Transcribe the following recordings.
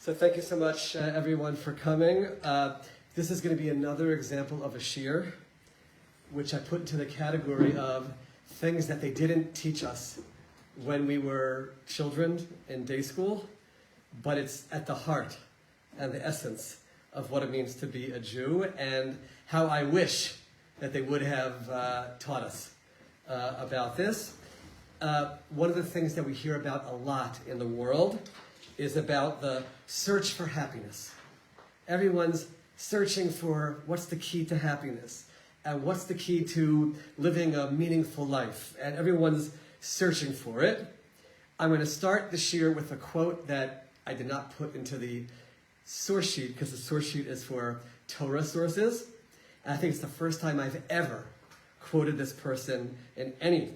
So thank you so much, everyone, for coming. This is going to be another example of a shiur, which I put into the category of things that they didn't teach us when we were children in day school, but it's at the heart and the essence of what it means to be a Jew, and how I wish that they would have taught us about this. One of the things that we hear about a lot in the world is about the search for happiness. Everyone's searching for what's the key to happiness, and what's the key to living a meaningful life, and everyone's searching for it. I'm going to start the shiur with a quote that I did not put into the source sheet, because the source sheet is for Torah sources, and I think it's the first time I've ever quoted this person in any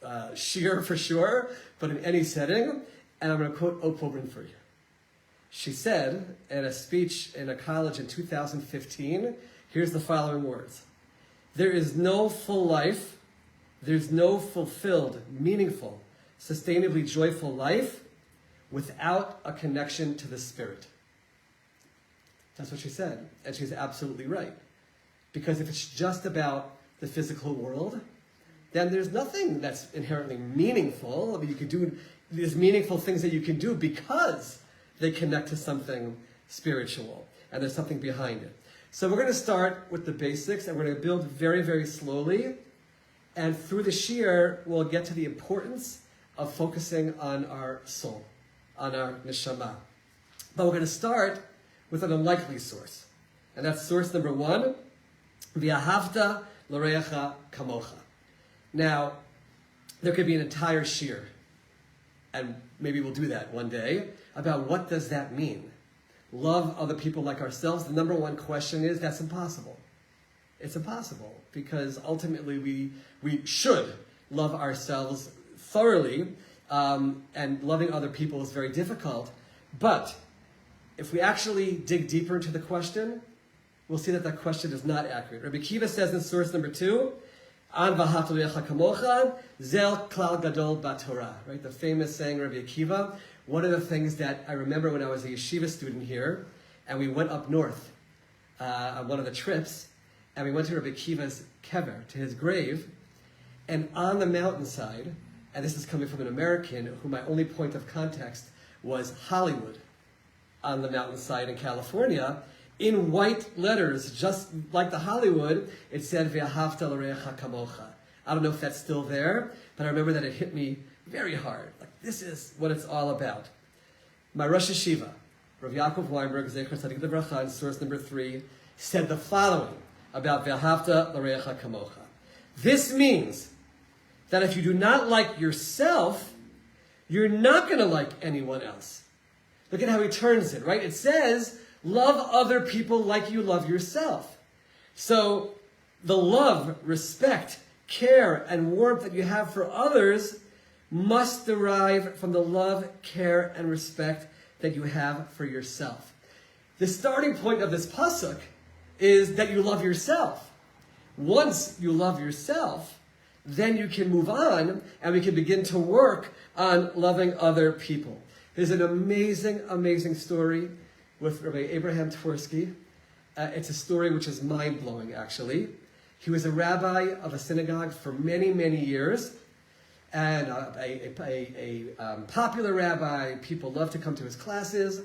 shiur for sure, but in any setting, and I'm going to quote Oprah Winfrey. She said in a speech in a college in 2015, here's the following words: "There is no full life, there's no fulfilled, meaningful, sustainably joyful life without a connection to the spirit." That's what she said, and she's absolutely right. Because if it's just about the physical world, then there's nothing that's inherently meaningful. I mean, there's meaningful things that you can do because they connect to something spiritual, and there's something behind it. So we're going to start with the basics, and we're going to build very, very slowly. And through the shiur, we'll get to the importance of focusing on our soul, on our neshama. But we're going to start with an unlikely source. And that's source number 1, V'ahavta l'reacha kamocha. Now, there could be an entire shiur, and maybe we'll do that one day, about what does that mean? Love other people like ourselves. The number one question is, that's impossible. It's impossible, because ultimately we should love ourselves thoroughly, and loving other people is very difficult. But if we actually dig deeper into the question, we'll see that that question is not accurate. Rabbi Akiva says in source number 2, An v'ahavta l'reacha kamocha, zel klal gadol b'Torah. Right, the famous saying, Rabbi Akiva. One of the things that I remember when I was a yeshiva student here, and we went up north on one of the trips, and we went to Rabbi Akiva's kever, to his grave, and on the mountainside, and this is coming from an American who my only point of context was Hollywood, on the mountainside in California, in white letters, just like the Hollywood, it said, V'ahavta l'reacha kamocha. I don't know if that's still there, but I remember that it hit me very hard. Like, this is what it's all about. My Rosh Yeshiva, Rav Yaakov Weinberg, Zecher Tzadik Livracha, in source number 3, said the following about V'ahavta l'reacha kamocha. This means that if you do not like yourself, you're not going to like anyone else. Look at how he turns it, right? It says, love other people like you love yourself. So the love, respect, care, and warmth that you have for others must derive from the love, care, and respect that you have for yourself. The starting point of this pasuk is that you love yourself. Once you love yourself, then you can move on, and we can begin to work on loving other people. There's an amazing, amazing story with Rabbi Abraham Twersky. It's a story which is mind-blowing, actually. He was a rabbi of a synagogue for many, many years, and a popular rabbi. People loved to come to his classes,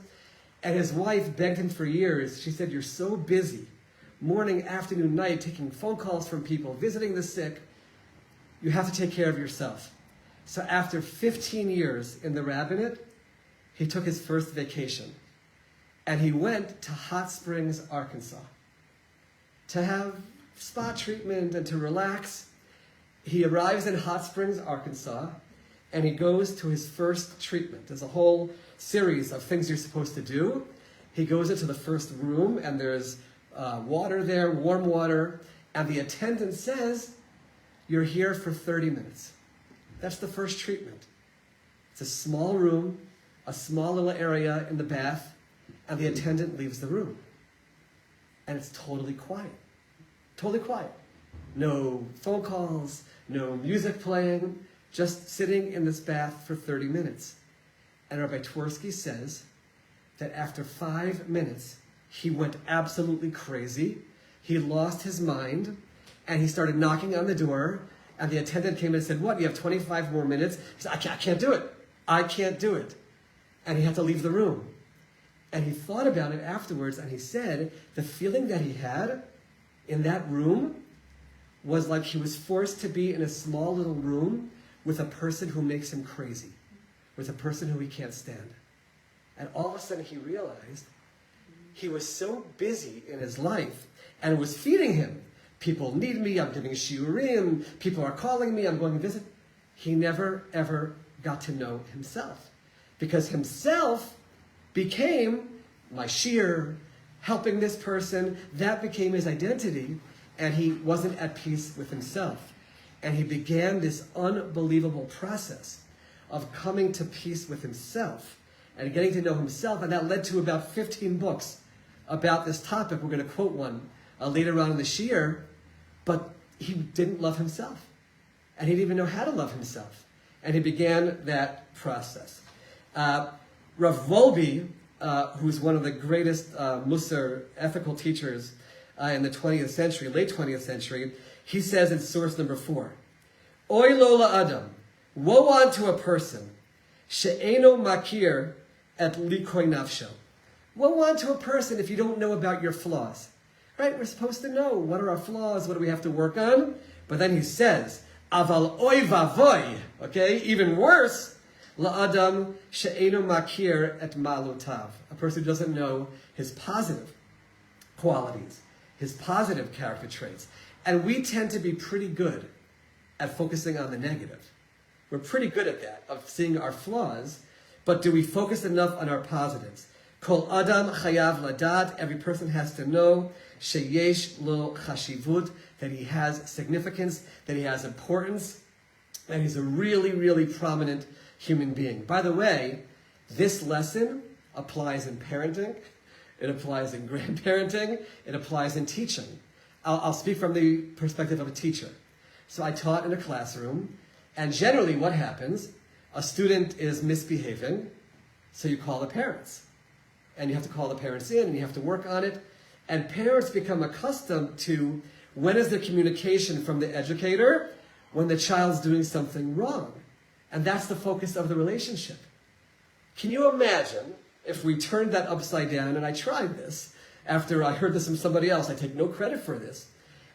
and his wife begged him for years. She said, "You're so busy, morning, afternoon, night, taking phone calls from people, visiting the sick. You have to take care of yourself." So after 15 years in the rabbinate, he took his first vacation. And he went to Hot Springs, Arkansas, to have spa treatment and to relax. He arrives in Hot Springs, Arkansas, and he goes to his first treatment. There's a whole series of things you're supposed to do. He goes into the first room, and there's water there, warm water, and the attendant says, "You're here for 30 minutes. That's the first treatment. It's a small room, a small little area in the bath, and the attendant leaves the room. And it's totally quiet. Totally quiet. No phone calls, no music playing, just sitting in this bath for 30 minutes. And Rabbi Twersky says that after 5 minutes, he went absolutely crazy. He lost his mind, and he started knocking on the door, and the attendant came in and said, "What, you have 25 more minutes?" He said, I can't do it. I can't do it. And he had to leave the room. And he thought about it afterwards, and he said the feeling that he had in that room was like he was forced to be in a small little room with a person who makes him crazy, with a person who he can't stand. And all of a sudden he realized he was so busy in his life, and it was feeding him. People need me, I'm giving shiurim, people are calling me, I'm going to visit. He never, ever got to know himself. Because himself became my shiur, helping this person. That became his identity, and he wasn't at peace with himself. And he began this unbelievable process of coming to peace with himself and getting to know himself, and that led to about 15 books about this topic. We're going to quote one later on in the shiur, but he didn't love himself, and he didn't even know how to love himself, and he began that process. Rav Wolbe, who's one of the greatest Musar ethical teachers in the 20th century, late 20th century, he says in source number 4, Oy lo la'adam, woe unto a person, she'eno makir et likoy nafsho. Woe unto a person if you don't know about your flaws. Right? We're supposed to know what are our flaws, what do we have to work on. But then he says, aval oy vavoy, okay, even worse, la'adam she'eno makir et malotav. A person who doesn't know his positive qualities, his positive character traits. And we tend to be pretty good at focusing on the negative. We're pretty good at that, of seeing our flaws, but do we focus enough on our positives? Kol adam chayav ladat, every person has to know, sheyesh lo chashivut, that he has significance, that he has importance, and he's a really, really prominent human being. By the way, this lesson applies in parenting, it applies in grandparenting, it applies in teaching. I'll speak from the perspective of a teacher. So I taught in a classroom, and generally what happens, a student is misbehaving, so you call the parents. And you have to call the parents in, and you have to work on it. And parents become accustomed to when is the communication from the educator when the child's doing something wrong. And that's the focus of the relationship. Can you imagine if we turned that upside down, and I tried this, after I heard this from somebody else, I take no credit for this,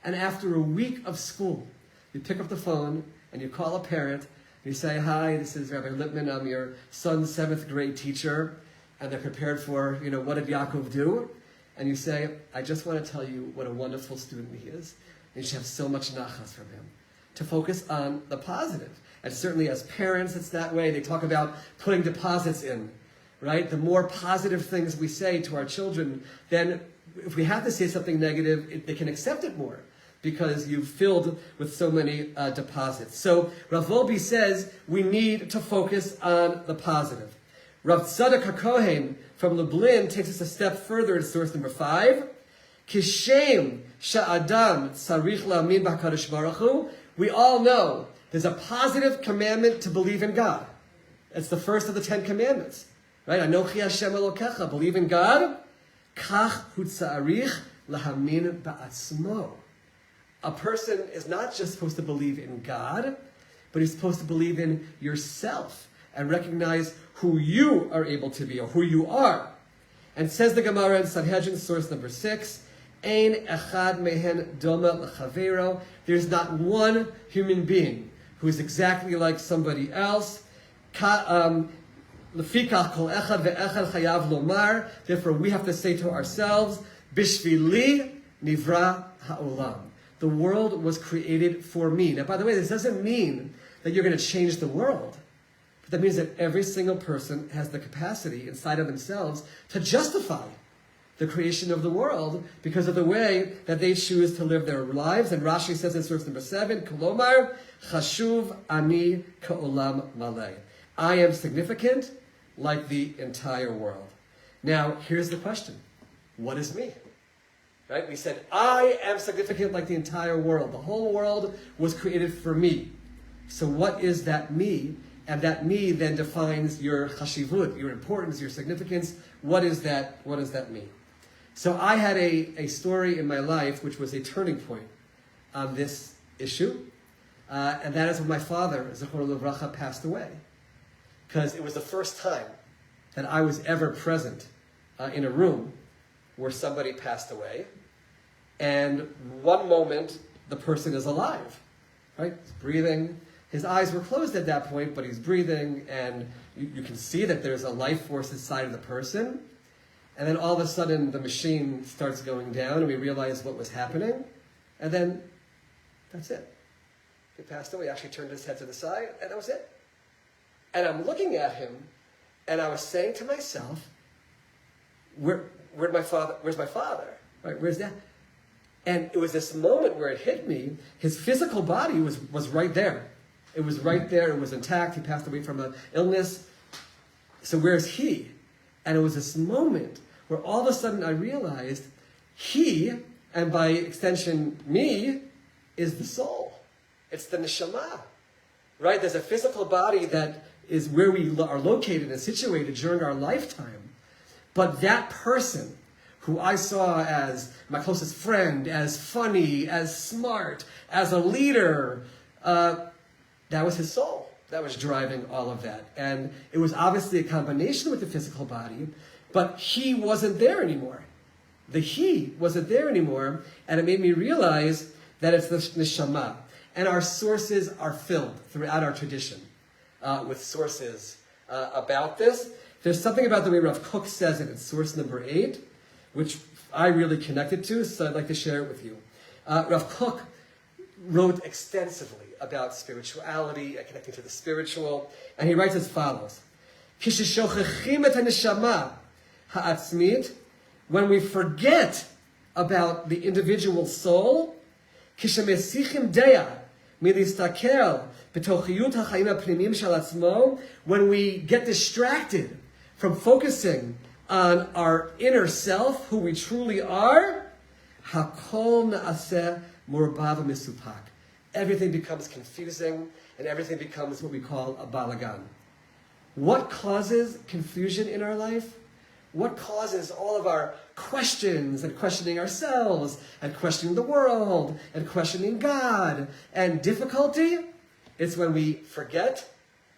and after a week of school, you pick up the phone, and you call a parent, and you say, "Hi, this is Rabbi Lipman, I'm your son's 7th grade teacher," and they're prepared for, what did Yaakov do? And you say, "I just want to tell you what a wonderful student he is, and you should have so much nachas from him." To focus on the positive. And certainly as parents, it's that way. They talk about putting deposits in, right? The more positive things we say to our children, then if we have to say something negative, they can accept it more because you've filled with so many deposits. So Rav Wolbe says we need to focus on the positive. Rav Tzadok HaKohen from Lublin takes us a step further in source number 5. Kishem sha'adam tzarich la'amin b'HaKadosh Baruch Hu. We all know there's a positive commandment to believe in God. It's the first of the 10 commandments. Right? Anochi Hashem Elokecha. Believe in God. Kach hu tzarich lahamin ba'atzmo. A person is not just supposed to believe in God, but he's supposed to believe in yourself and recognize who you are able to be or who you are. And says the Gemara in Sanhedrin, source number 6, Ein echad mehen doma l'chavero. There's not one human being who is exactly like somebody else. Lefikach kol echad ve'echad chayav lomar. Therefore, we have to say to ourselves, Bishvili nivra ha'olam. The world was created for me. Now, by the way, this doesn't mean that you're going to change the world. But that means that every single person has the capacity inside of themselves to justify the creation of the world because of the way that they choose to live their lives. And Rashi says in source number 7, Kolomar, Chashuv ani ka'olam malay. I am significant like the entire world. Now, here's the question. What is me? Right? We said, I am significant like the entire world. The whole world was created for me. So what is that me And that me then defines your chashivut, your importance, your significance. What is that? What does that mean? So I had a story in my life which was a turning point on this issue. And that is when my father, Zechor Livracha, passed away. Because it was the first time that I was ever present in a room where somebody passed away. And one moment, the person is alive, right? He's breathing. His eyes were closed at that point, but he's breathing, and you can see that there's a life force inside of the person. And then all of a sudden, the machine starts going down, and we realize what was happening. And then, that's it. He passed away. He actually turned his head to the side, and that was it. And I'm looking at him, and I was saying to myself, where's my father? Right? Where's that? And it was this moment where it hit me. His physical body was right there. It was right there. It was intact. He passed away from an illness. So where's he? And it was this moment where all of a sudden I realized he, and by extension me, is the soul. It's the neshama. Right? There's a physical body that is where we are located and situated during our lifetime. But that person who I saw as my closest friend, as funny, as smart, as a leader, that was his soul. That was driving all of that. And it was obviously a combination with the physical body, but he wasn't there anymore. The he wasn't there anymore, and it made me realize that it's the neshama. And our sources are filled throughout our tradition with sources about this. There's something about the way Rav Kook says it in source number 8, which I really connected to, so I'd like to share it with you. Rav Kook wrote extensively about spirituality and connecting to the spiritual, and he writes as follows: "Kishishochechim et haneshama ha'atzmit," when we forget about the individual soul, "Kishemesichim deya milistakel betochiyut ha'chaim ha'pnimim shel atzmo," when we get distracted from focusing on our inner self, who we truly are, hakol na'aseh murbav misupak. Everything becomes confusing, and everything becomes what we call a balagan. What causes confusion in our life? What causes all of our questions, and questioning ourselves, and questioning the world, and questioning God, and difficulty? It's when we forget,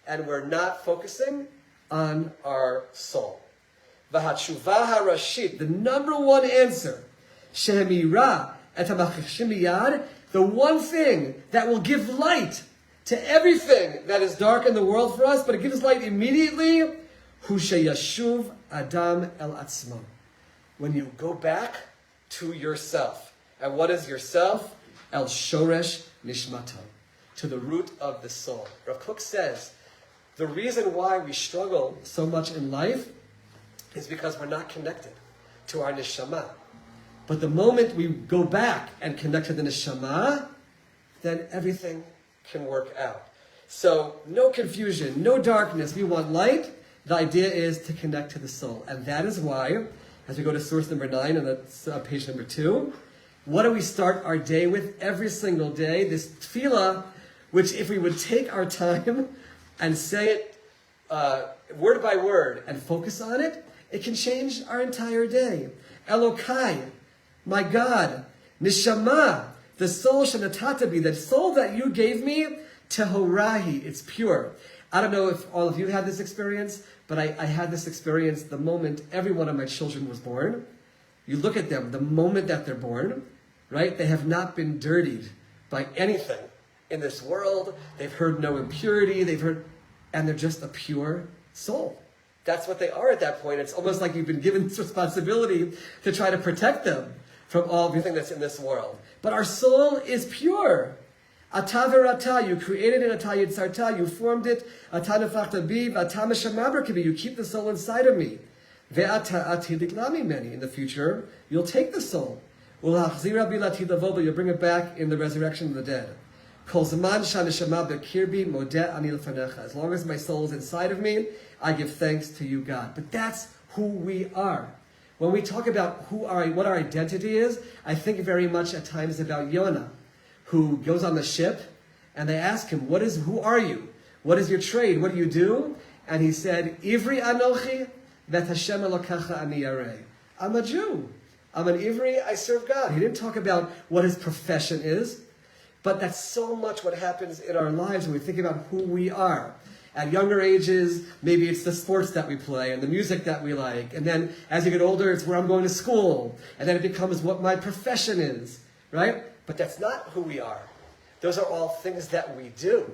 and we're not focusing on our soul. V'hatshuva harashit, the number one answer, shehemira et hamachshim miyad, the one thing that will give light to everything that is dark in the world for us, but it gives light immediately, hu sheyashuv adam el atzmo. When you go back to yourself. And what is yourself? El shoresh nishmato, to the root of the soul. Rav Kook says, the reason why we struggle so much in life is because we're not connected to our neshama. But the moment we go back and connect to the neshama, then everything can work out. So no confusion, no darkness. We want light. The idea is to connect to the soul. And that is why, as we go to source number 9, and that's page number 2, what do we start our day with every single day? This tefillah, which if we would take our time and say it word by word and focus on it, it can change our entire day. Elokai, my God, neshama, the soul shanatatabi, the soul that you gave me, tehorahi, it's pure. I don't know if all of you had this experience, but I had this experience the moment every one of my children was born. You look at them, the moment that they're born, right? They have not been dirtied by anything in this world. They've heard no impurity, and they're just a pure soul. That's what they are at that point. It's almost like you've been given this responsibility to try to protect them from everything that's in this world. But our soul is pure. Ata v'rata, you created it, ata yitzarta, you formed it, ata nefachta bi, v'ata meshamabra kibi, you keep the soul inside of me. Ve'ata atidik meni, in the future, you'll take the soul. Ul'achzira bi latidavoba, you'll bring it back in the resurrection of the dead. Kol zaman shaneshama b'kirbi modeh ani lefanecha. As long as my soul is inside of me, I give thanks to you, God. But that's who we are. When we talk about what our identity is, I think very much at times about Yonah, who goes on the ship, and they ask him, who are you? What is your trade? What do you do? And he said, Ivri Anochi, Vet Hashem Elokecha Ani Yareh. I'm a Jew. I'm an Ivri, I serve God. He didn't talk about what his profession is, but that's so much what happens in our lives when we think about who we are. At younger ages, maybe it's the sports that we play and the music that we like. And then as you get older, it's where I'm going to school. And then it becomes what my profession is, right? But that's not who we are. Those are all things that we do.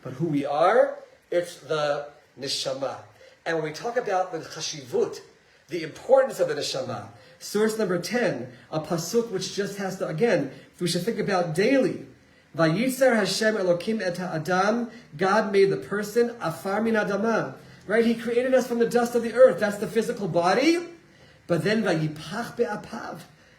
But who we are, it's the neshama. And when we talk about the chashivut, the importance of the neshama, source number 10, a pasuk which just has to, again, we should think about daily. Vayitzer Hashem Elokim et ha'adam, God made the person, afar min adama. Right? He created us from the dust of the earth. That's the physical body. But then vayipach be'apav,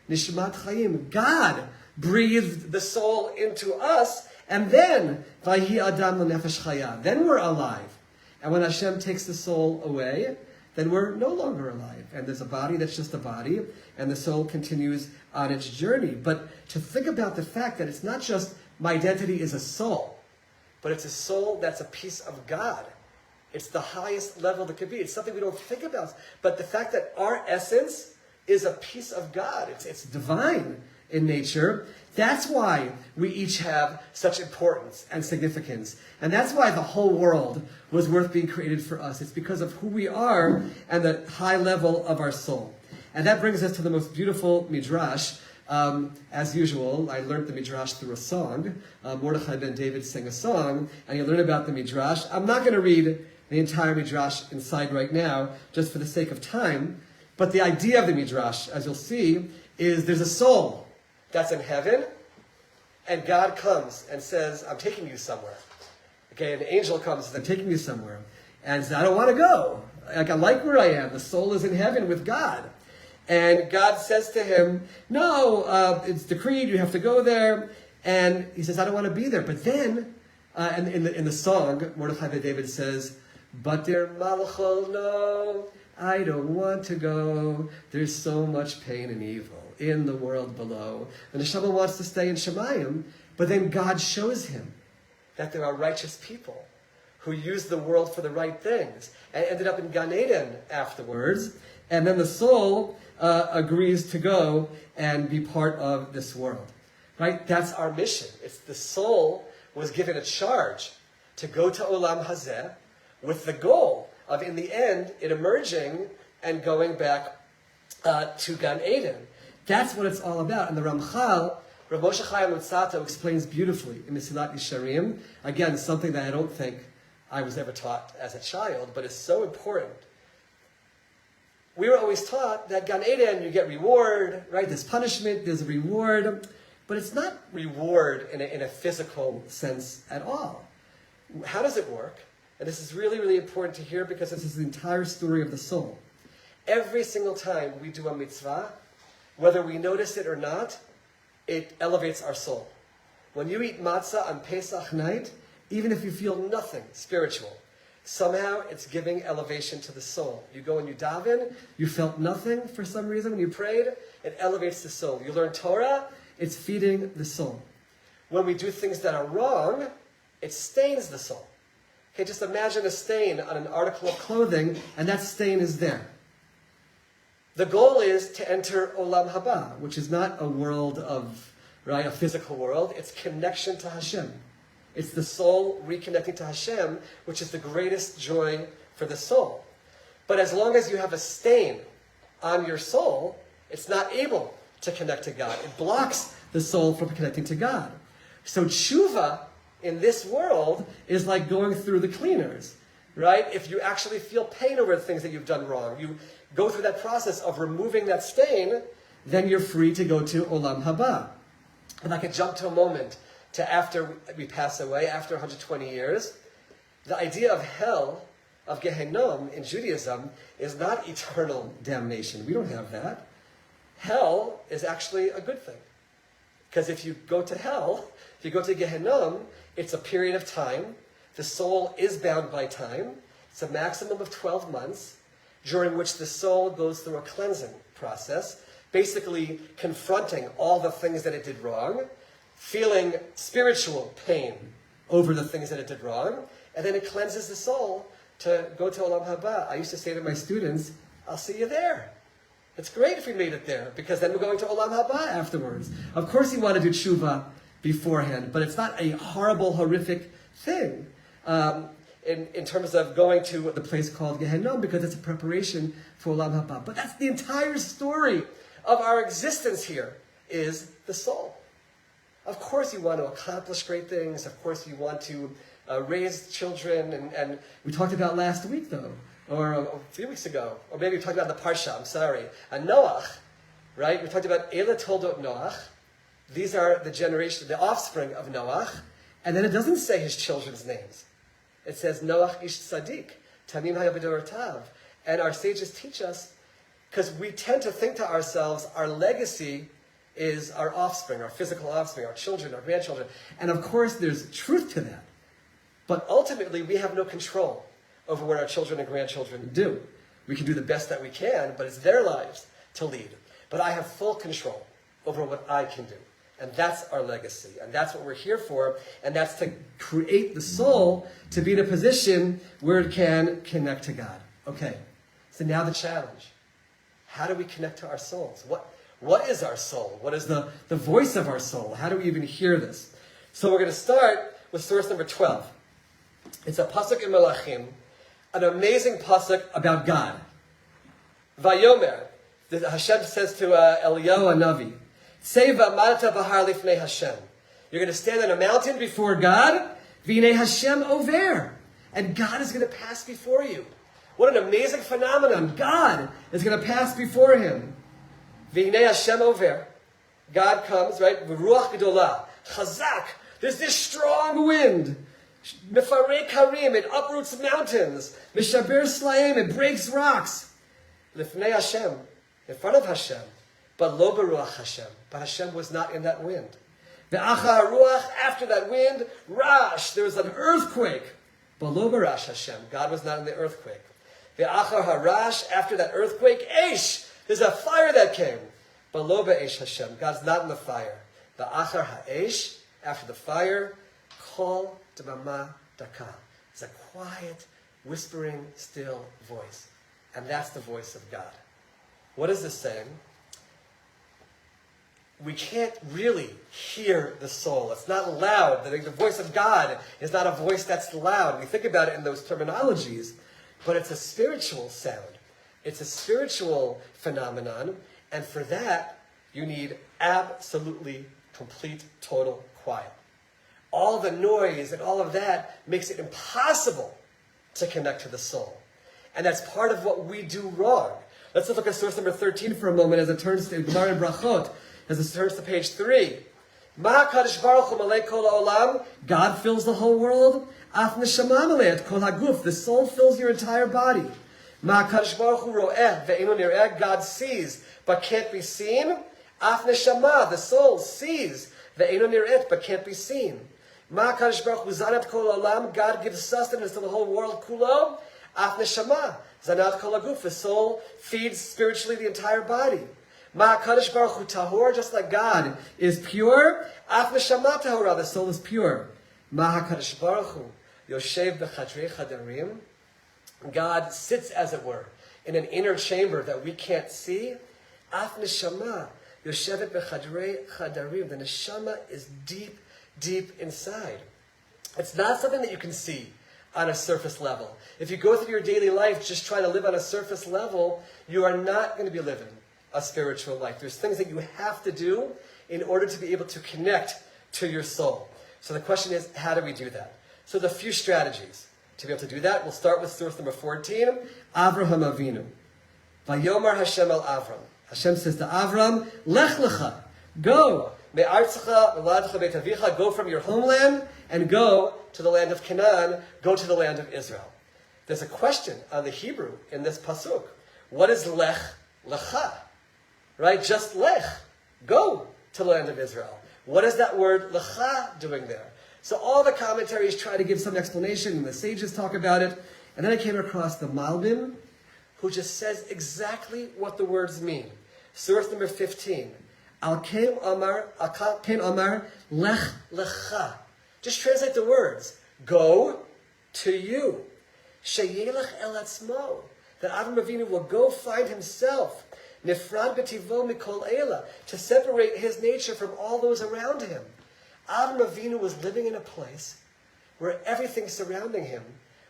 nishmat chayim. God breathed the soul into us, and then vayi adam lenefesh chaya. Then we're alive. And when Hashem takes the soul away, then we're no longer alive. And there's a body that's just a body, and the soul continues on its journey. But to think about the fact that it's not just my identity is a soul, but it's a soul that's a piece of God. It's the highest level that could be. It's something we don't think about. But the fact that our essence is a piece of God, it's divine in nature, that's why we each have such importance and significance. And that's why the whole world was worth being created for us. It's because of who we are and the high level of our soul. And that brings us to the most beautiful midrash. As usual, I learned the midrash through a song. Mordechai ben David sang a song, and you learn about the midrash. I'm not going to read the entire midrash inside right now, just for the sake of time. But the idea of the midrash, as you'll see, is there's a soul that's in heaven, and God comes and says, I'm taking you somewhere. Okay, an angel comes and says, I'm taking you somewhere. And says, I don't want to go. I like where I am. The soul is in heaven with God. And God says to him, no, it's decreed, you have to go there. And he says, I don't want to be there. But then, and in the song, Mordechai ben David says, but der malachol, no, I don't want to go. There's so much pain and evil in the world below. And the neshama wants to stay in Shemayim, but then God shows him that there are righteous people who use the world for the right things, and ended up in Gan Eden afterwards. And then the soul agrees to go and be part of this world. Right? That's our mission. It's the soul was given a charge to go to Olam Hazeh with the goal of, in the end, it emerging and going back to Gan Eden. That's what it's all about. And the Ramchal, Rav Moshe Chaim Luzzatto, explains beautifully in Mesilat Yesharim, again, something that I don't think I was ever taught as a child, but is so important. We were always taught that Gan Eden, you get reward, right? There's punishment, there's a reward, but it's not reward in a physical sense at all. How does it work? And this is really, really important to hear because this is the entire story of the soul. Every single time we do a mitzvah, whether we notice it or not, it elevates our soul. When you eat matzah on Pesach night, even if you feel nothing spiritual, somehow it's giving elevation to the soul. You go and you daven, you felt nothing for some reason when you prayed, it elevates the soul. You learn Torah, it's feeding the soul. When we do things that are wrong, it stains the soul. Okay, just imagine a stain on an article of clothing, and that stain is there. The goal is to enter Olam Haba, which is not a world of, right, a physical world. It's connection to Hashem. It's the soul reconnecting to Hashem, which is the greatest joy for the soul. But as long as you have a stain on your soul, it's not able to connect to God. It blocks the soul from connecting to God. So tshuva in this world is like going through the cleaners, right? If you actually feel pain over the things that you've done wrong, you go through that process of removing that stain, then you're free to go to Olam Haba. And I could jump to a moment to after we pass away, after 120 years. The idea of hell, of Gehenom in Judaism, is not eternal damnation. We don't have that. Hell is actually a good thing. Because if you go to hell, if you go to Gehenom, it's a period of time. The soul is bound by time. It's a maximum of 12 months, during which the soul goes through a cleansing process, basically confronting all the things that it did wrong, feeling spiritual pain over the things that it did wrong, and then it cleanses the soul to go to Olam Haba. I used to say to my students, I'll see you there. It's great if we made it there, because then we're going to Olam Haba afterwards. Of course you want to do tshuva beforehand, but it's not a horrible, horrific thing in terms of going to the place called Gehenom, because it's a preparation for Olam Haba. But that's the entire story of our existence here, is the soul. Of course you want to accomplish great things. Of course you want to raise children, and we talked about last week, though, or a few weeks ago, or maybe we talked about the Parsha, I'm sorry, Noach, right? We talked about Eila Toldot Noach. These are the offspring of Noach, and then it doesn't say his children's names. It says Noach ish tzaddik, tamim haya b'dorotav. And our sages teach us, because we tend to think to ourselves, our legacy is our offspring, our physical offspring, our children, our grandchildren. And of course there's truth to that. But ultimately we have no control over what our children and grandchildren do. We can do the best that we can, but it's their lives to lead. But I have full control over what I can do. And that's our legacy. And that's what we're here for. And that's to create the soul to be in a position where it can connect to God. Okay, so now the challenge. How do we connect to our souls? What is our soul? What is the voice of our soul? How do we even hear this? So we're going to start with source number 12. It's a pasuk in Melachim, an amazing pasuk about God. Vayomer, Hashem says to Eliyahu Hanavi, Say v'amarta b'har lifnei Hashem. You're going to stand on a mountain before God, v'nei Hashem over, and God is going to pass before you. What an amazing phenomenon. God is going to pass before him. V'nei Hashem over. God comes, right? V'ruach gedolah, chazak. There's this strong wind. Mefarei karim, it uproots mountains. Mishaber slaim, it breaks rocks. Lifnei Hashem, in front of Hashem. But lo beruach Hashem. But Hashem was not in that wind. Ve'achar haruach, after that wind, rash, there was an earthquake. But lo berash Hashem. God was not in the earthquake. Ve'achar harash, after that earthquake, eish, there's a fire that came. But lo be'esh Hashem. God's not in the fire. Ve'achar ha'esh, after the fire, kol d'mama daka. It's a quiet, whispering, still voice. And that's the voice of God. What is this saying? We can't really hear the soul. It's not loud. The voice of God is not a voice that's loud. We think about it in those terminologies, but it's a spiritual sound. It's a spiritual phenomenon, and for that, you need absolutely complete, total quiet. All the noise and all of that makes it impossible to connect to the soul. And that's part of what we do wrong. Let's look at source number 13 for a moment as it turns to Gemara and Brachot, as it turns to page 3. God fills the whole world. The soul fills your entire body. God sees, but can't be seen. The soul sees, but can't be seen. God gives sustenance to the whole world. Kulo, the soul feeds spiritually the entire body. Ma'akadosh Baruch Hu tahor, just like God is pure, af neshama tahora, the soul is pure. Ma'akadosh Baruch Hu yoshev b'chadrei chadarim, God sits, as it were, in an inner chamber that we can't see. Af neshama yoshevet b'chadrei chadarim, the neshama is deep, deep inside. It's not something that you can see on a surface level. If you go through your daily life just trying to live on a surface level, you are not going to be living a spiritual life. There's things that you have to do in order to be able to connect to your soul. So the question is, how do we do that? So the few strategies to be able to do that. We'll start with source number 14, Avraham Avinu. Vayomar Hashem el Avram. Hashem says to Avram, Lech lecha, go. Go from your homeland and go to the land of Canaan, go to the land of Israel. There's a question on the Hebrew in this pasuk. What is lech lecha? Right? Just lech. Go to the land of Israel. What is that word lecha doing there? So all the commentaries try to give some explanation, and the sages talk about it. And then I came across the Malbim, who just says exactly what the words mean. Source number 15. Al Kain Amar Lech Lecha. Just translate the words. Go, to you. Sheyelech el atzmo, that Avram Avinu will go find himself, nifrad b'tivo mikol ela, to separate his nature from all those around him. Avram Avinu was living in a place where everything surrounding him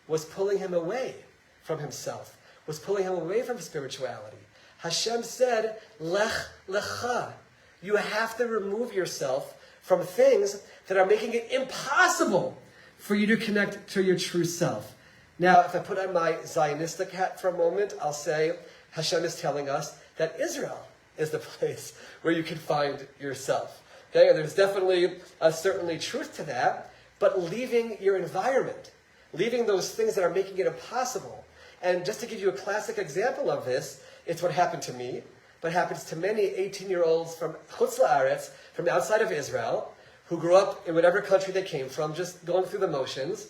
was pulling him away from himself, was pulling him away from spirituality. Hashem said, Lech lecha. You have to remove yourself from things that are making it impossible for you to connect to your true self. Now, if I put on my Zionistic hat for a moment, I'll say Hashem is telling us that Israel is the place where you can find yourself. Okay, and there's definitely certainly truth to that, but leaving your environment, leaving those things that are making it impossible. And just to give you a classic example of this, it's what happened to me, but happens to many 18-year-olds from Chutz La'aretz, from outside of Israel, who grew up in whatever country they came from, just going through the motions,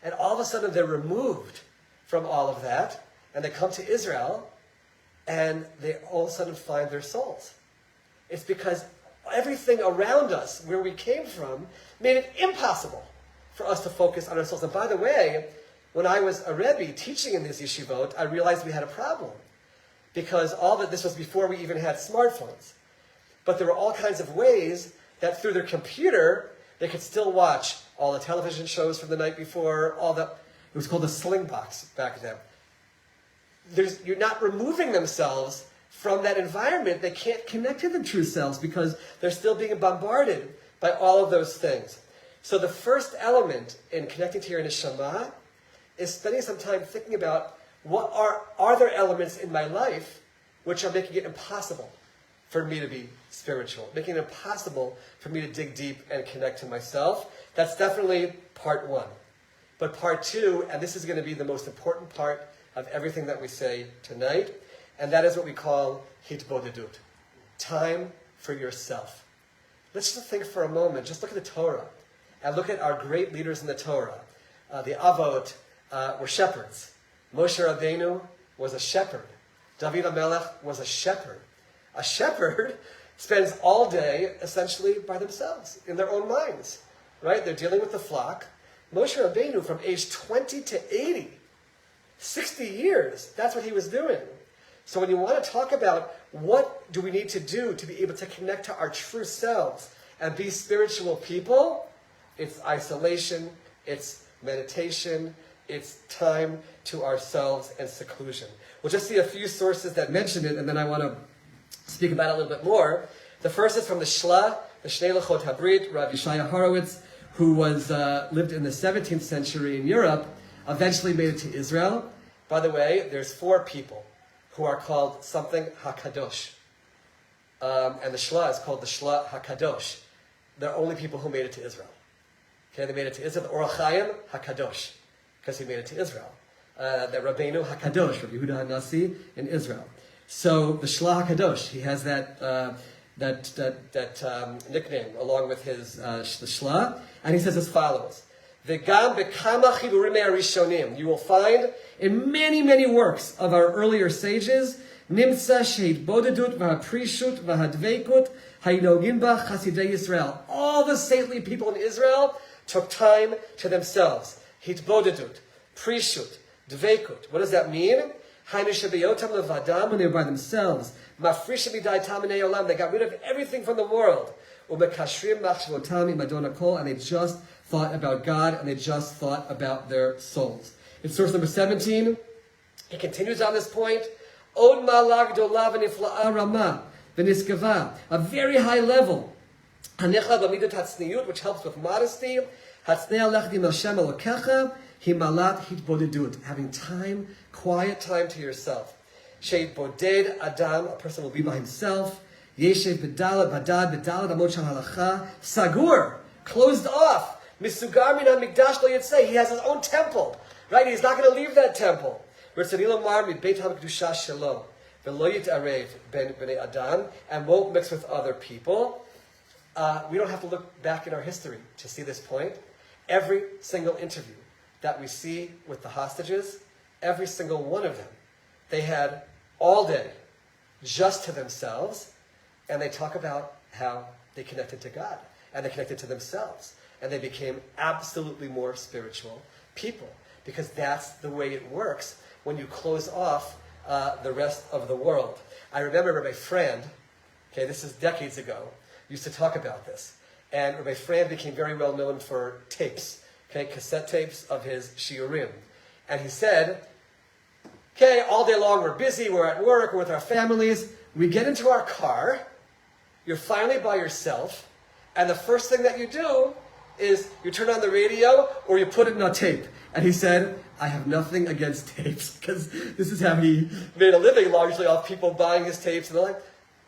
and all of a sudden they're removed from all of that, and they come to Israel, and they all of a sudden find their souls. It's because everything around us, where we came from, made it impossible for us to focus on ourselves. And by the way, when I was a Rebbe teaching in these yeshivot, I realized we had a problem. Because all that this was before we even had smartphones. But there were all kinds of ways that through their computer, they could still watch all the television shows from the night before, it was called a sling box back then. You're not removing themselves from that environment. They can't connect to their true selves because they're still being bombarded by all of those things. So the first element in connecting to your neshama is spending some time thinking about what are there elements in my life which are making it impossible for me to be spiritual, making it impossible for me to dig deep and connect to myself. That's definitely part one. But part two, and this is going to be the most important part of everything that we say tonight, and that is what we call hitbodedut, time for yourself. Let's just think for a moment, just look at the Torah, and look at our great leaders in the Torah. The Avot were shepherds. Moshe Rabbeinu was a shepherd. David HaMelech was a shepherd. A shepherd spends all day essentially by themselves, in their own minds. Right? They're dealing with the flock. Moshe Rabbeinu, from age 20 to 80, 60 years, that's what he was doing. So when you want to talk about what do we need to do to be able to connect to our true selves and be spiritual people, it's isolation, it's meditation, it's time to ourselves and seclusion. We'll just see a few sources that mention it, and then I want to speak about it a little bit more. The first is from the Shla, the Shnei Luchot Habrit, Rabbi Shaya Horowitz, who lived in the 17th century in Europe, eventually made it to Israel. By the way, there's 4 people who are called something HaKadosh. And the Shla is called the Shla HaKadosh. They're only people who made it to Israel. Okay, they made it to Israel. The Or HaChaim HaKadosh, because he made it to Israel. The Rabbeinu HaKadosh, Rabbi Yehuda HaNasi in Israel. So the Shla HaKadosh, he has that nickname along with his the Shla, and he says as follows: "V'gam bekama chidurim harishonim." You will find in many, many works of our earlier sages, nimtza sheitbodedut v'haprishut v'hadveikut hainogin ba chasidei Yisrael. All the saintly people in Israel took time to themselves. Hitbodedut, prishut, dveikut. What does that mean? Hainu shebeyotam levadam, when they were by themselves. Mafrisha midai taminei olam. They got rid of everything from the world. Umekashrim machshavotam imadon hakol, and they just thought about God, and they just thought about their souls. In source number 17, he continues on this point. Od malag dolav v'nifla'a rama v'niskava, a very high level. Hanecha b'midat hatzniut, which helps with modesty. Hatznei alechdim Hashem elokecha, himalat hitbodedut, having time, quiet time to yourself. Sheit boded adam, a person will be by himself. Yeshev b'dalad badad b'dalad amot shel halacha, sagur, closed off. Misugar min hamikdash lo yitzeh, he has his own temple, right? He's not going to leave that temple. V'rtzani lomar mibeit hamikdusha shelo, v'lo yitarev ben bnei adam, and won't mix with other people. We don't have to look back in our history to see this point. Every single interview that we see with the hostages, every single one of them, they had all day just to themselves, and they talk about how they connected to God, and they connected to themselves, and they became absolutely more spiritual people, because that's the way it works when you close off the rest of the world. I remember Rabbi Frand, okay, this is decades ago, used to talk about this. And Rabbi Frand became very well known for tapes, okay, cassette tapes of his shiurim. And he said, okay, all day long we're busy, we're at work, we're with our families, we get into our car, you're finally by yourself, and the first thing that you do is you turn on the radio or you put it in a tape. And he said, I have nothing against tapes, because this is how he made a living largely off people buying his tapes and the like.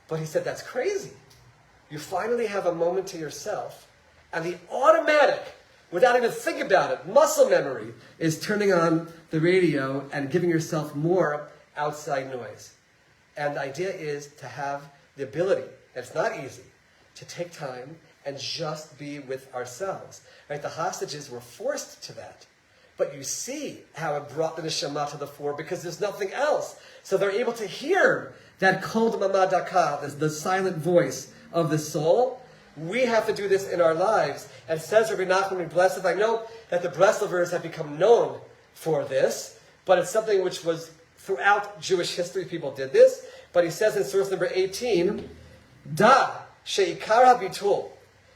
But he said, that's crazy. You finally have a moment to yourself, and the automatic, without even thinking about it, muscle memory, is turning on the radio and giving yourself more outside noise. And the idea is to have the ability, and it's not easy, to take time and just be with ourselves. Right? The hostages were forced to that. But you see how it brought the neshama to the fore, because there's nothing else. So they're able to hear that kol d'mama daka, the silent voice of the soul. We have to do this in our lives. And says Rabbi Nachman Breslov, I know that the Breslovers have become known for this, but it's something which was throughout Jewish history, people did this. But he says in source number 18, Da she'ikar habitul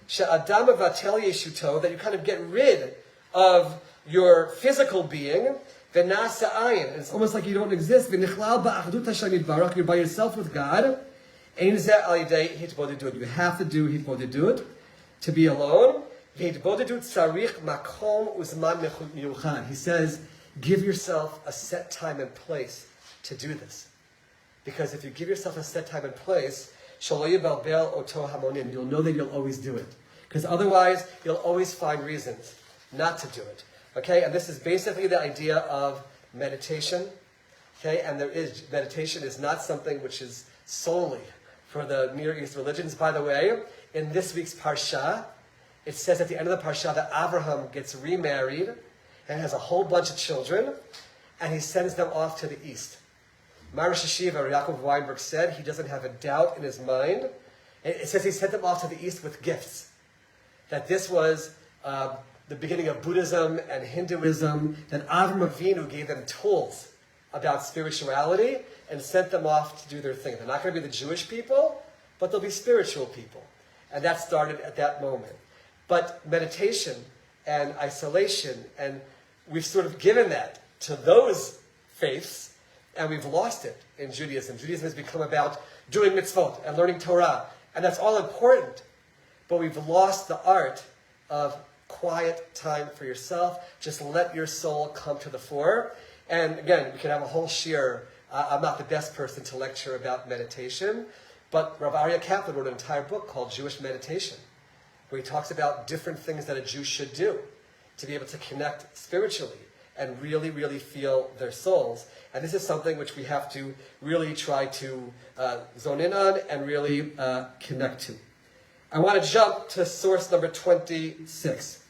she'adam mevatel yeshuto, that you kind of get rid of your physical being, v'nasa ayin. It's almost like you don't exist. V'nichlal ba'achdut Hashem yitbarach. You're by yourself with God. Ein zeh al yidei hitbodedut. You have to do hitbodedut to be alone. V'hitbodedut tzarich makom uzman miuchad. He says, give yourself a set time and place to do this. Because if you give yourself a set time and place, shelo yibalbel oto hamonim, you'll know that you'll always do it. Because otherwise, you'll always find reasons not to do it. Okay, and this is basically the idea of meditation. Okay, and meditation is not something which is solely for the Near East religions. By the way, in this week's Parsha, it says at the end of the Parsha that Abraham gets remarried and has a whole bunch of children, and he sends them off to the east. Marish Yeshiva, Yaakov Weinberg, said he doesn't have a doubt in his mind. It says he sent them off to the east with gifts. That this was the beginning of Buddhism and Hinduism, that Avram Avinu gave them tools about spirituality and sent them off to do their thing. They're not going to be the Jewish people, but they'll be spiritual people. And that started at that moment. But meditation and isolation, and we've sort of given that to those faiths, and we've lost it in Judaism. Judaism has become about doing mitzvot and learning Torah, and that's all important. But we've lost the art of quiet time for yourself. Just let your soul come to the fore. And again, we can have a whole shiur. I'm not the best person to lecture about meditation, but Rav Aryeh Kaplan wrote an entire book called Jewish Meditation, where he talks about different things that a Jew should do to be able to connect spiritually and really, really feel their souls. And this is something which we have to really try to zone in on and really connect to. I want to jump to source number 26.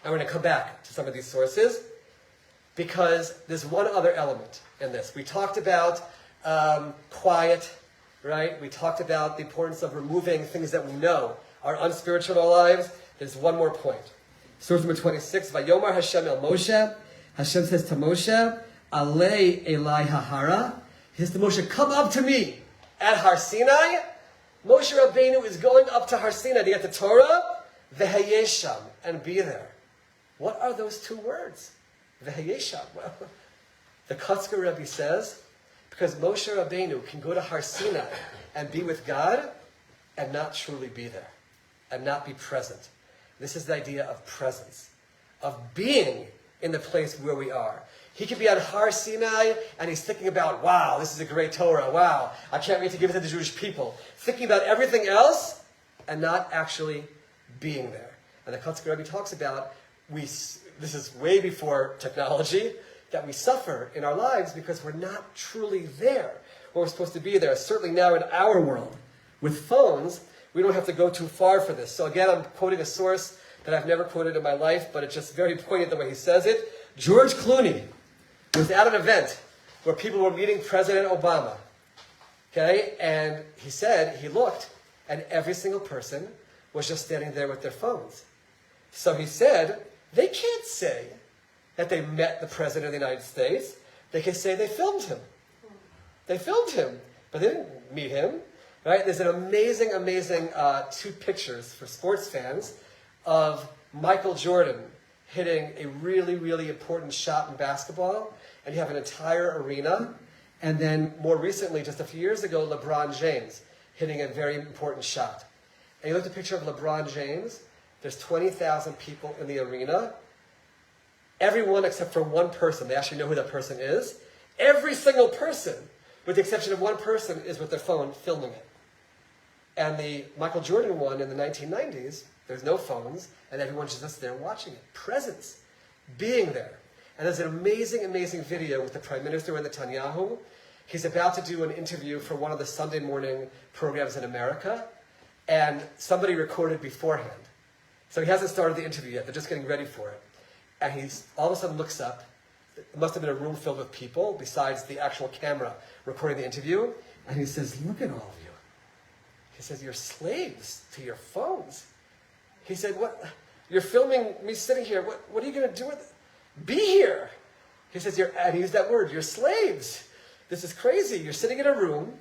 And we're going to come back to some of these sources, because there's one other element in this. We talked about quiet, right? We talked about the importance of removing things that we know are unspiritual in our lives. There's one more point. Source number 26, Vayomar Hashem el Moshe. Hashem says to Moshe, Alei Elai Hahara. He says to Moshe, come up to me at Har Sinai. Moshe Rabbeinu is going up to Har Sinai to get the Torah, Vehayesham, and be there. What are those two words? Vehayesham. Well, the Kotzker Rebbe says, because Moshe Rabbeinu can go to Har Sinai and be with God and not truly be there, and not be present. This is the idea of presence, of being in the place where we are. He could be on Har Sinai and he's thinking about, wow, this is a great Torah. Wow, I can't wait to give it to the Jewish people. Thinking about everything else and not actually being there. And the Kotzker Rebbe talks about, this is way before technology, that we suffer in our lives because we're not truly there where we're supposed to be there. Certainly now in our world, with phones, we don't have to go too far for this. So again, I'm quoting a source that I've never quoted in my life, but it's just very poignant the way he says it. George Clooney was at an event where people were meeting President Obama. Okay? And he said, he looked, and every single person was just standing there with their phones. So he said, they can't say that they met the President of the United States, they can say they filmed him. They filmed him, but they didn't meet him. Right? There's an amazing, amazing 2 pictures for sports fans of Michael Jordan hitting a really, really important shot in basketball, and you have an entire arena. And then more recently, just a few years ago, LeBron James hitting a very important shot. And you look at a picture of LeBron James, there's 20,000 people in the arena. Everyone except for one person, they actually know who that person is. Every single person, with the exception of one person, is with their phone filming it. And the Michael Jordan one in the 1990s, there's no phones, and everyone's just there watching it. Presence, being there. And there's an amazing, amazing video with the Prime Minister and Netanyahu. He's about to do an interview for one of the Sunday morning programs in America, and somebody recorded beforehand. So he hasn't started the interview yet, they're just getting ready for it. And he all of a sudden looks up. It must have been a room filled with people, besides the actual camera recording the interview. And he says, look at all of you. He says, you're slaves to your phones. He said, what? You're filming me sitting here. What are you going to do with it? Be here. He says, and he used that word, you're slaves. This is crazy. You're sitting in a room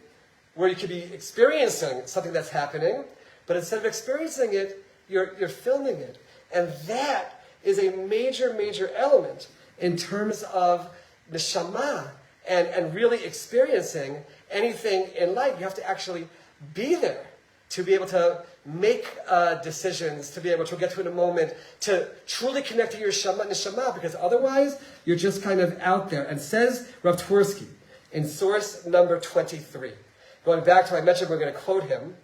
where you could be experiencing something that's happening, but instead of experiencing it, you're filming it. And that is a major, major element in terms of neshama and really experiencing anything in life. You have to actually be there to be able to make decisions, to be able to get to in a moment, to truly connect to your neshama, because otherwise you're just kind of out there. And says Rav Twersky in source number 23, going back to, I mentioned we're going to quote him,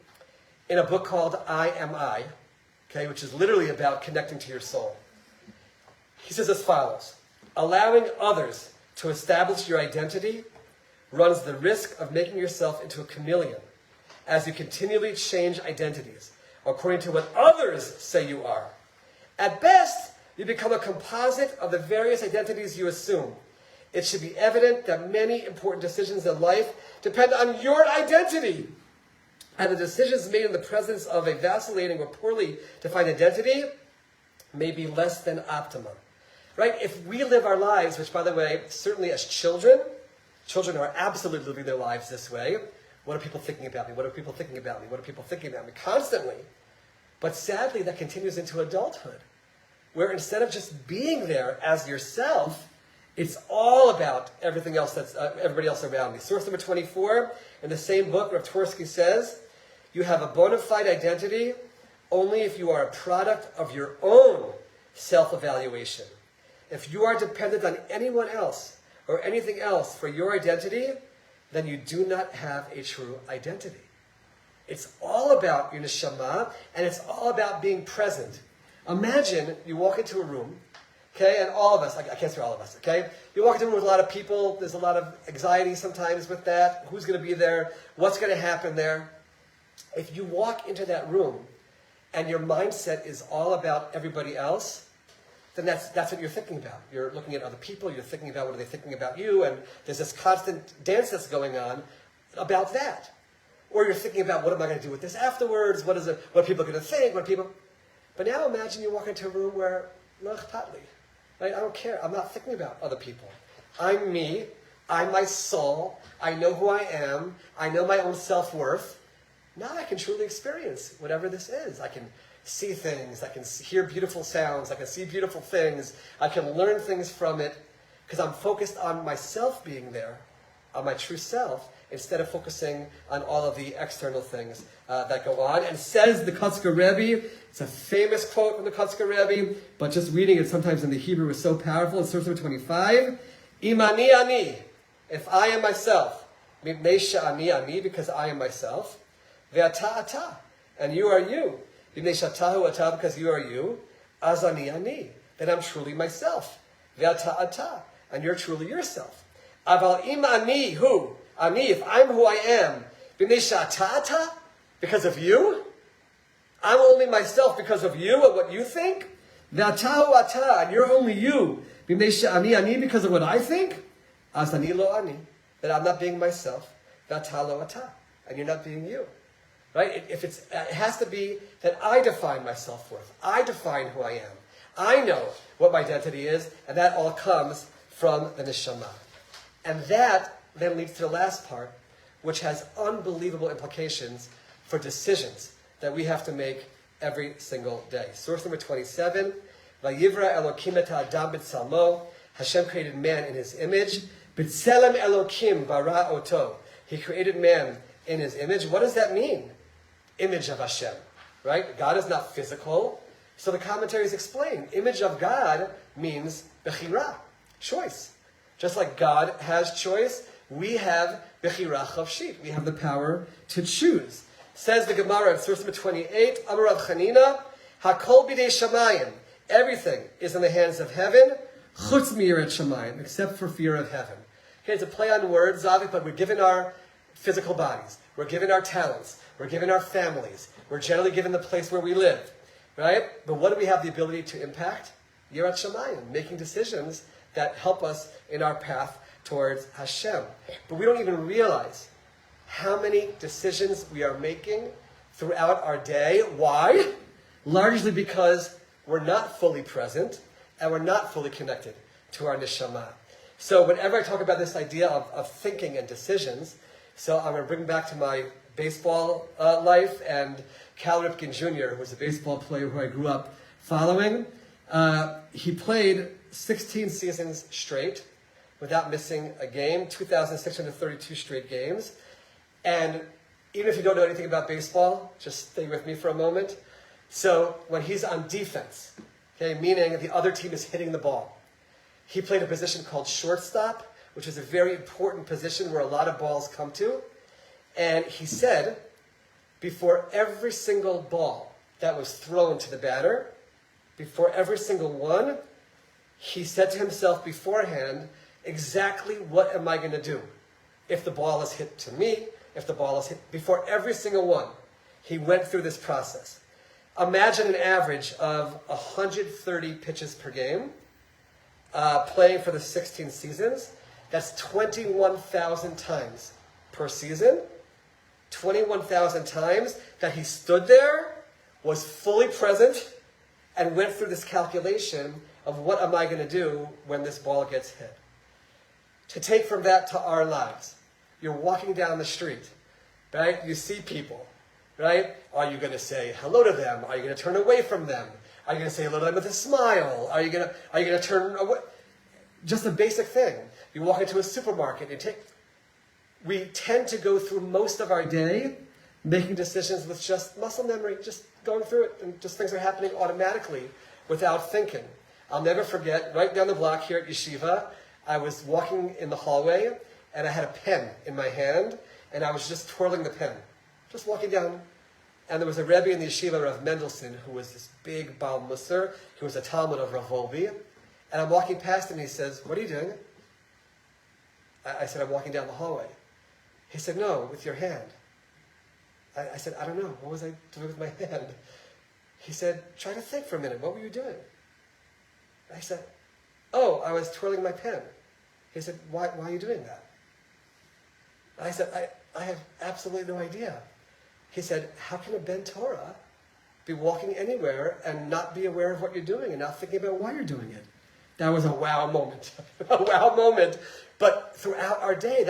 in a book called I Am I, okay, which is literally about connecting to your soul. He says as follows: allowing others to establish your identity runs the risk of making yourself into a chameleon, as you continually change identities according to what others say you are. At best, you become a composite of the various identities you assume. It should be evident that many important decisions in life depend on your identity, and the decisions made in the presence of a vacillating or poorly defined identity may be less than optimum. Right? If we live our lives, which by the way, certainly as children are absolutely living their lives this way. What are people thinking about me? What are people thinking about me? What are people thinking about me? Constantly. But sadly, that continues into adulthood, where instead of just being there as yourself, it's all about everything else that's everybody else around me. Source number 24, in the same book, Rav Twersky says, you have a bona fide identity only if you are a product of your own self-evaluation. If you are dependent on anyone else or anything else for your identity, then you do not have a true identity. It's all about your neshama, and it's all about being present. Imagine you walk into a room, okay, and all of us, I can't say all of us, okay? You walk into a room with a lot of people, there's a lot of anxiety sometimes with that. Who's going to be there? What's going to happen there? If you walk into that room and your mindset is all about everybody else, then that's what you're thinking about. You're looking at other people, you're thinking about what are they thinking about you, and there's this constant dance that's going on about that. Or you're thinking about, what am I going to do with this afterwards? What are people going to think? But now imagine you walk into a room where, lach patli, right? I don't care. I'm not thinking about other people. I'm me. I'm my soul. I know who I am. I know my own self-worth. Now I can truly experience whatever this is. I can see things, I can hear beautiful sounds, I can see beautiful things, I can learn things from it, because I'm focused on myself being there, on my true self, instead of focusing on all of the external things that go on. And says the Kotzker Rebbe, it's a famous quote from the Kotzker Rebbe, but just reading it sometimes in the Hebrew is so powerful. It's source number 25, Imani ani, if I am myself, mipnei she'ani ani, because I am myself, ve'ata ata, and you are you. Because you are you, azani ani, then I'm truly myself. Ve'ata ata, and you're truly yourself. Aval im ani hu, ani, if I'm who I am, because of you, I'm only myself because of you and what you think. Ve'ata ata, and you're only you, ani, because of what I think. Azani lo ani, that I'm not being myself. Ve'ata lo ata, and you're not being you. Right? It has to be that I define my self-worth. I define who I am. I know what my identity is, and that all comes from the neshama. And that then leads to the last part, which has unbelievable implications for decisions that we have to make every single day. Source number 27, Vayivra Elokim et ha'adam b'tzalmo. Hashem created man in his image. B'tzelem Elokim bara oto. He created man in his image. What does that mean? Image of Hashem, right? God is not physical. So the commentaries explain, image of God means bechira, choice. Just like God has choice, we have bechira chavshit. We have the power to choose. Says the Gemara in source number 28, Amar Rav Chanina, Hakol bidei shamayim. Everything is in the hands of heaven, chutz miyirat shamayim, except for fear of heaven. Okay, it's a play on words, Zavik, but we're given our physical bodies. We're given our talents. We're given our families. We're generally given the place where we live. Right? But what do we have the ability to impact? Yirat shamayim, making decisions that help us in our path towards Hashem. But we don't even realize how many decisions we are making throughout our day. Why? Largely because we're not fully present and we're not fully connected to our neshama. So whenever I talk about this idea of thinking and decisions, so I'm going to bring back to my baseball life, and Cal Ripken Jr., who was a baseball player who I grew up following, he played 16 seasons straight without missing a game, 2,632 straight games. And even if you don't know anything about baseball, just stay with me for a moment. So when he's on defense, okay, meaning the other team is hitting the ball, he played a position called shortstop, which is a very important position where a lot of balls come to. And he said, before every single ball that was thrown to the batter, before every single one, he said to himself beforehand, exactly what am I going to do? If the ball is hit to me, if the ball is hit, before every single one, he went through this process. Imagine an average of 130 pitches per game, playing for the 16 seasons. That's 21,000 times per season. 21,000 times that he stood there, was fully present, and went through this calculation of what am I going to do when this ball gets hit. To take from that to our lives. You're walking down the street, right? You see people, right? Are you going to say hello to them? Are you going to turn away from them? Are you going to say hello to them with a smile? Are you going to turn away? Just a basic thing. You walk into a supermarket and we tend to go through most of our day making decisions with just muscle memory, just going through it, and just things are happening automatically without thinking. I'll never forget, right down the block here at Yeshiva, I was walking in the hallway, and I had a pen in my hand, and I was just twirling the pen, just walking down. And there was a Rebbe in the Yeshiva, Rav Mendelson, who was this big Baal Musar. He was a Talmud of Rav Volby. And I'm walking past him, and he says, "What are you doing?" I said, "I'm walking down the hallway." He said, "No, with your hand." I said, "I don't know. What was I doing with my hand?" He said, "Try to think for a minute. What were you doing?" I said, "Oh, I was twirling my pen." He said, why are you doing that?" I said, I have absolutely no idea. He said, "How can a Ben Torah be walking anywhere and not be aware of what you're doing and not thinking about why you're doing it?" That was a wow moment. A wow moment. But throughout our day,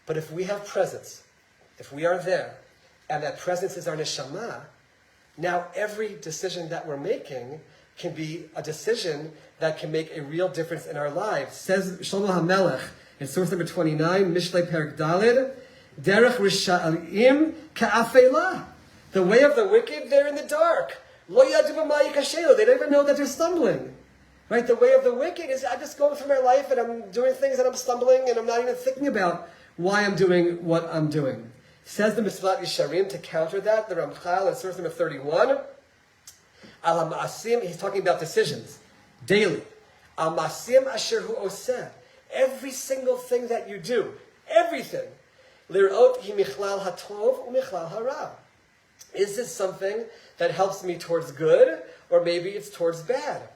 but if we have presence, if we are there, and that presence is our neshama, now every decision that we're making can be a decision that can make a real difference in our lives. Says Shlomo HaMelech in source number 29, Mishlei Perek Daled, Derech Risha'im Ka'afela. The way of the wicked, they're in the dark. Lo yadu b'ma yikashelu. They don't even know that they're stumbling. Right? The way of the wicked is I'm just going through my life and I'm doing things and I'm stumbling and I'm not even thinking about why I'm doing what I'm doing. Says the Misvat Yisharim to counter that, the Ramchal in source number 31, Al Ma'asim, he's talking about decisions, daily. Al Ma'asim Asher Hu Oseh, every single thing that you do, everything. Lirot Hi Michlal HaTov U'Michlal HaRa. Is this something that helps me towards good, or maybe it's towards bad?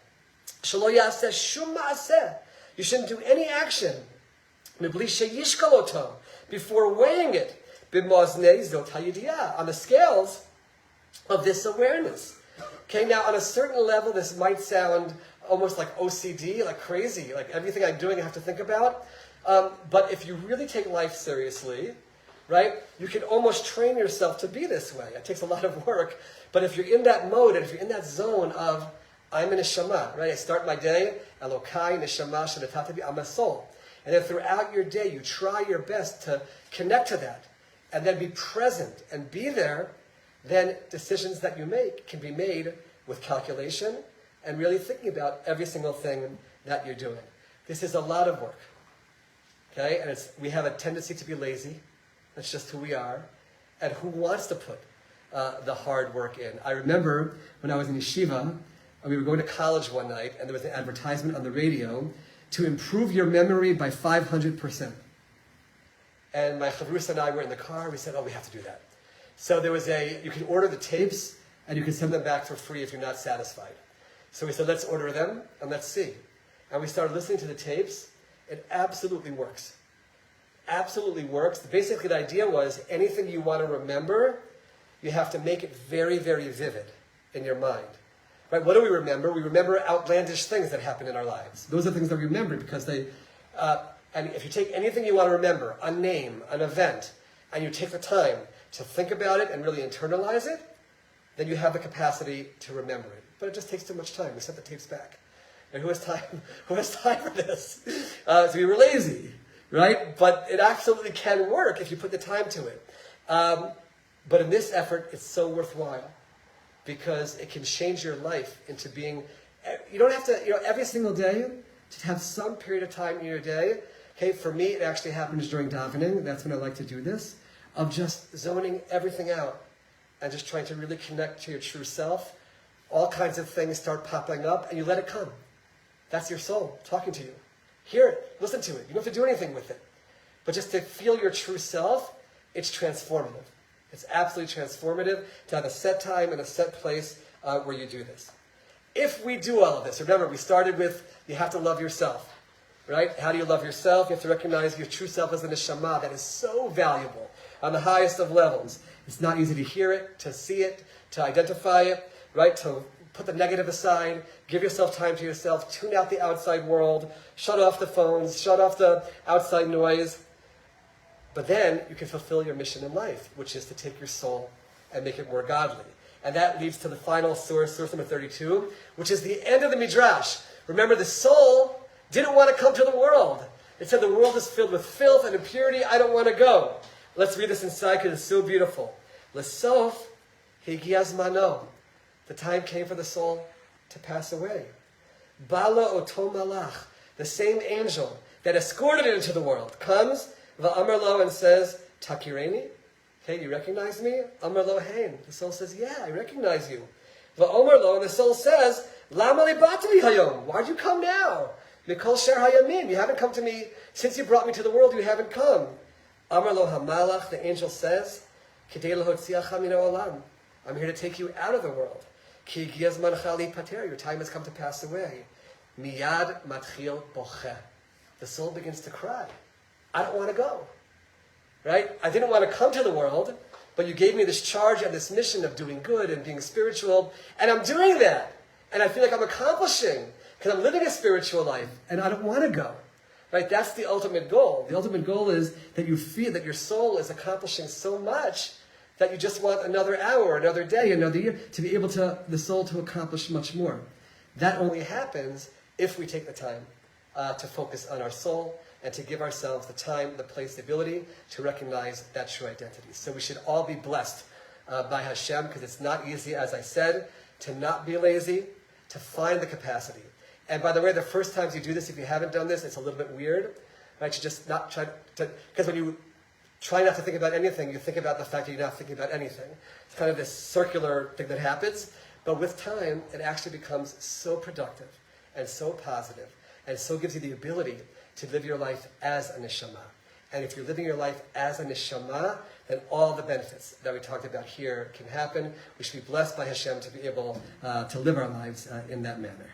Shelo Yaseh Shum Ma'aseh. You shouldn't do any action Mibli Sheyishkal Otam, before weighing it. On the scales of this awareness. Okay, now on a certain level, this might sound almost like OCD, like crazy, like everything I'm doing I have to think about. But if you really take life seriously, right, you can almost train yourself to be this way. It takes a lot of work, but if you're in that mode and if you're in that zone of, I'm a neshama, right? I start my day, Elokai, neshama, shenatatabi, I'm a soul. And then throughout your day, you try your best to connect to that, and then be present and be there, then decisions that you make can be made with calculation and really thinking about every single thing that you're doing. This is a lot of work, okay? And we have a tendency to be lazy. That's just who we are. And who wants to put the hard work in? I remember when I was in yeshiva, we were going to college one night, and there was an advertisement on the radio to improve your memory by 500%. And my chavrus and I were in the car. We said, oh, we have to do that. So there was you can order the tapes, and you can send them back for free if you're not satisfied. So we said, let's order them, and let's see. And we started listening to the tapes. It absolutely works. Absolutely works. Basically, the idea was anything you want to remember, you have to make it very, very vivid in your mind. Right? What do we remember? We remember outlandish things that happen in our lives. Those are things that we remember because they... and if you take anything you want to remember, a name, an event, and you take the time to think about it and really internalize it, then you have the capacity to remember it. But it just takes too much time. We set the tapes back. And who has time? Who has time for this? So we were lazy, right? But it absolutely can work if you put the time to it. But in this effort, it's so worthwhile because it can change your life into being. You don't have to, every single day to have some period of time in your day. Okay, for me, it actually happens during davening. That's when I like to do this, of just zoning everything out and just trying to really connect to your true self. All kinds of things start popping up, and you let it come. That's your soul talking to you. Hear it, listen to it. You don't have to do anything with it. But just to feel your true self, it's transformative. It's absolutely transformative to have a set time and a set place where you do this. If we do all of this, remember we started with you have to love yourself. Right? How do you love yourself? You have to recognize your true self as the neshama. That is so valuable on the highest of levels. It's not easy to hear it, to see it, to identify it, right? To put the negative aside, give yourself time to yourself, tune out the outside world, shut off the phones, shut off the outside noise. But then you can fulfill your mission in life, which is to take your soul and make it more godly. And that leads to the final source number 32, which is the end of the Midrash. Remember, the soul didn't want to come to the world. It said the world is filled with filth and impurity. I don't want to go. Let's read this inside because it's so beautiful. Lesof higiaz mano. The time came for the soul to pass away. Bala oto malach. The same angel that escorted it into the world comes, va'amar lo, and says, Takireni? Okay, you recognize me? Amar lo hein. The soul says, yeah, I recognize you. Va'omar lo, and the soul says, Lama li batali hayom. Why'd you come now? Mikol sher hayamim. You haven't come to me since you brought me to the world. You haven't come. Amar lo hamalach. The angel says, Kidei lahotziacha min ha'olam. I'm here to take you out of the world. Ki higiaz mancha lipater. Your time has come to pass away. Miyad matchil boche. The soul begins to cry. I don't want to go. Right? I didn't want to come to the world, but you gave me this charge and this mission of doing good and being spiritual, and I'm doing that. And I feel like I'm accomplishing, because I'm living a spiritual life, and I don't want to go. Right? That's the ultimate goal. The ultimate goal is that you feel that your soul is accomplishing so much that you just want another hour, another day, another year, to be able to, the soul to accomplish much more. That only happens if we take the time to focus on our soul and to give ourselves the time, the place, the ability to recognize that true identity. So we should all be blessed by Hashem, because it's not easy, as I said, to not be lazy, to find the capacity. And by the way, the first times you do this, if you haven't done this, it's a little bit weird. Right? You just not try to, because when you try not to think about anything, you think about the fact that you're not thinking about anything. It's kind of this circular thing that happens. But with time, it actually becomes so productive and so positive, and so gives you the ability to live your life as a neshama. And if you're living your life as a neshama, then all the benefits that we talked about here can happen. We should be blessed by Hashem to be able to live our lives in that manner.